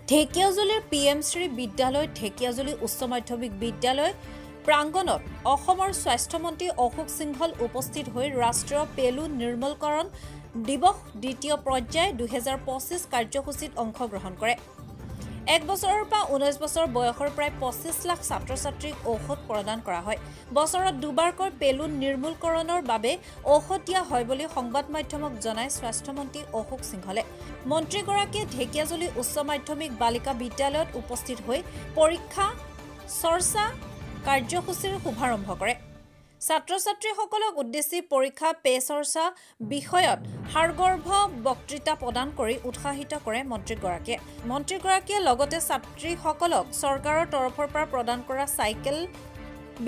ঢেকিয়াজুলিৰ পিএমশ্ৰী বিদ্যালয় ঢেকিয়াজুলি উচ্চ মাধ্যমিক বিদ্যালয় প্ৰাংগণত অসমৰ স্বাস্থ্যমন্ত্ৰী অশোক সিংহল উপস্থিত হৈ ৰাষ্ট্ৰীয় পেলু নিৰ্মূলকৰণ দিৱস দ্বিতীয় পৰ্যায় 2025 কাৰ্যসূচীত অংশগ্ৰহণ কৰে। 1 বছৰৰ পৰা 19 বছৰ বয়সৰ প্ৰায় 25 লাখ ছাত্ৰ-ছাত্ৰীক ঔষধ প্ৰদান কৰা হয়। বছৰত দুবাৰকৈ পেলু নিৰ্মূলকৰণৰ বাবে ঔষধ দিয়া হয় বুলি সংবাদ মাধ্যমক জনায় স্বাস্থ্যমন্ত্ৰী অশোক সিংহলে। মন্ত্ৰীগৰাকীয়ে ঢেকিয়াজুলি উচ্চ মাধ্যমিক বালিকা বিদ্যালয়ত উপস্থিত হৈ পৰীক্ষা চৰ্চা কাৰ্যসূচীৰ শুভাৰম্ভ কৰে। ছাত্ৰ-ছাত্ৰীসকলক উদ্দেশ্যি পৰীক্ষা পে চৰ্চা বিষয়ত সাৰগৰ্ভ বক্তৃতা প্ৰদান কৰি উৎসাহিত কৰে মন্ত্ৰীগৰাকীয়ে লগতে ছাত্ৰীসকলক চৰকাৰৰ তৰফৰ পৰা প্ৰদান কৰা চাইকেল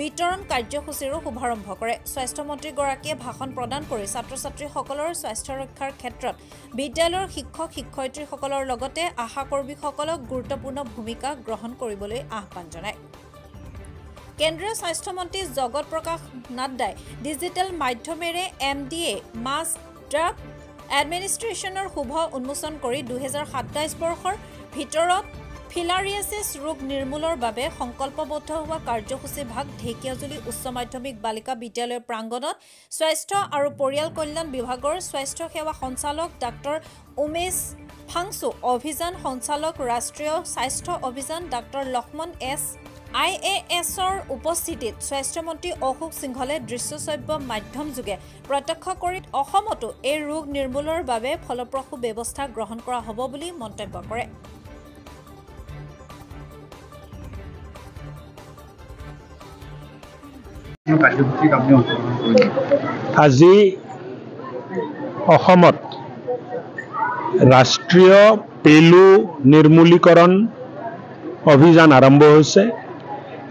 বিতৰণ কাৰ্যসূচীৰো শুভাৰম্ভ কৰে। স্বাস্থ্যমন্ত্ৰীগৰাকীয়ে ভাষণ প্ৰদান কৰি ছাত্ৰ-ছাত্ৰীসকলৰ স্বাস্থ্য ৰক্ষাৰ ক্ষেত্ৰত বিদ্যালয়ৰ শিক্ষক-শিক্ষয়িত্ৰীসকলৰ লগতে আশাকৰ্মীসকলক গুৰুত্বপূৰ্ণ ভূমিকা গ্ৰহণ কৰিবলৈ আহ্বান জনায়। কেন্দ্ৰীয় স্বাস্থ্যমন্ত্ৰী জগত প্ৰকাশ নাড্ডাই ডিজিটেল মাধ্যমেৰে MDA মাছ ড্ৰাগ এডমিনিষ্ট্ৰেশ্যনৰ শুভ উন্মোচন কৰি 2027 বৰ্ষৰ ভিতৰত ফিলাৰিয়াছিছ ৰোগ নিৰ্মূলৰ বাবে সংকল্পবদ্ধ হোৱা কাৰ্যসূচী ভাগ ঢেকিয়াজুলি উচ্চ মাধ্যমিক বালিকা বিদ্যালয়ৰ প্ৰাংগণত স্বাস্থ্য আৰু পৰিয়াল কল্যাণ বিভাগৰ স্বাস্থ্য সেৱা সঞ্চালক ডাক্তৰ উমেশ ফাংচু, অভিযান সঞ্চালক ৰাষ্ট্ৰীয় স্বাস্থ্য অভিযান ডাক্তৰ লক্ষ্মণ S. IASৰ উপস্থিতিত স্বাস্থ্যমন্ত্ৰী অশোক সিংহলে দৃশ্যশ্ৰব্য মাধ্যম যোগে প্ৰত্যক্ষ কৰি অসমতো এই ৰোগ নিৰ্মূলৰ বাবে ফলপ্ৰসূ ব্যৱস্থা গ্ৰহণ কৰা হ'ব বুলি মন্তব্য কৰে। আজি অসমত ৰাষ্ট্ৰীয় পেলু নিৰ্মূলীকৰণ অভিযান আৰম্ভ হৈছে।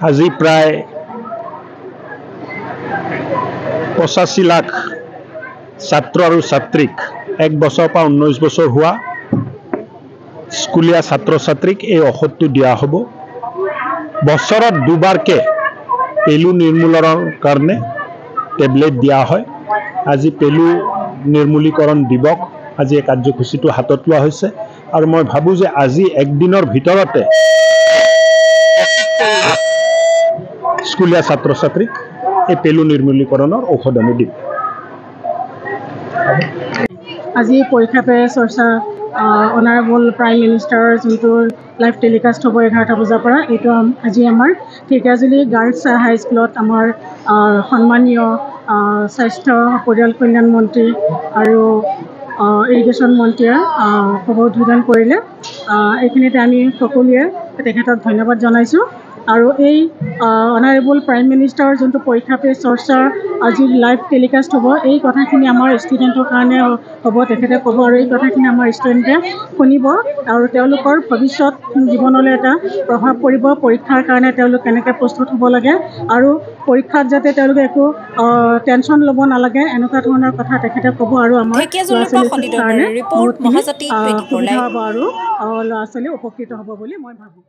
আজি প্ৰায় 85 লাখ ছাত্ৰ আৰু ছাত্ৰীক 1 বছৰৰ পৰা 19 বছৰ হোৱা স্কুলীয়া ছাত্ৰ-ছাত্ৰীক এই ঔষধটো দিয়া হ'ব। বছৰত দুবাৰকৈ পেলু নিৰ্মূলনৰ কাৰণে টেবলেট দিয়া হয়। আজি পেলু নিৰ্মূলীকৰণ দিৱস, আজি এই কাৰ্যসূচীটো হাতত লোৱা হৈছে আৰু মই ভাবোঁ যে আজি একদিনৰ ভিতৰতে স্কুলীয়া ছাত্ৰ-ছাত্ৰীক এই পেলু নিৰ্মূলীকৰণৰ ঔষধ আমি দিম। আজি পৰীক্ষা পে চৰ্চা অনাৰেবল প্ৰাইম মিনিষ্টাৰৰ যোনটো লাইভ টেলিকাষ্ট হ'ব 11টা বজাৰ পৰা, এইটো আজি আমাৰ ঢেকিয়াজুলি গাৰ্লছ হাইস্কুলত আমাৰ সন্মানীয় স্বাস্থ্য পৰিয়াল কল্যাণ মন্ত্ৰী আৰু ইৰিগেশ্যন মন্ত্ৰীয়ে শুভ উদ্বোধন কৰিলে। এইখিনিতে আমি সকলোৱে তেখেতক ধন্যবাদ জনাইছোঁ। আৰু এই অনাৰেবল প্ৰাইম মিনিষ্টাৰৰ যোনটো পৰীক্ষা পে চৰ্চাৰ আজি লাইভ টেলিকাষ্ট হ'ব, এই কথাখিনি আমাৰ ষ্টুডেণ্টৰ কাৰণে হ'ব, তেখেতে ক'ব আৰু এই কথাখিনি আমাৰ ষ্টুডেণ্টে শুনিব আৰু তেওঁলোকৰ ভৱিষ্যত জীৱনলৈ এটা প্ৰভাৱ পৰিব। পৰীক্ষাৰ কাৰণে তেওঁলোক কেনেকৈ প্ৰস্তুত হ'ব লাগে আৰু পৰীক্ষাত যাতে তেওঁলোকে একো টেনশ্যন ল'ব নালাগে, এনেকুৱা ধৰণৰ কথা তেখেতে ক'ব আৰু আমাৰ ল'ৰা-ছোৱালীৰ কাৰণে সুবিধা হ'ব আৰু ল'ৰা-ছোৱালী উপকৃত হ'ব বুলি মই ভাবোঁ।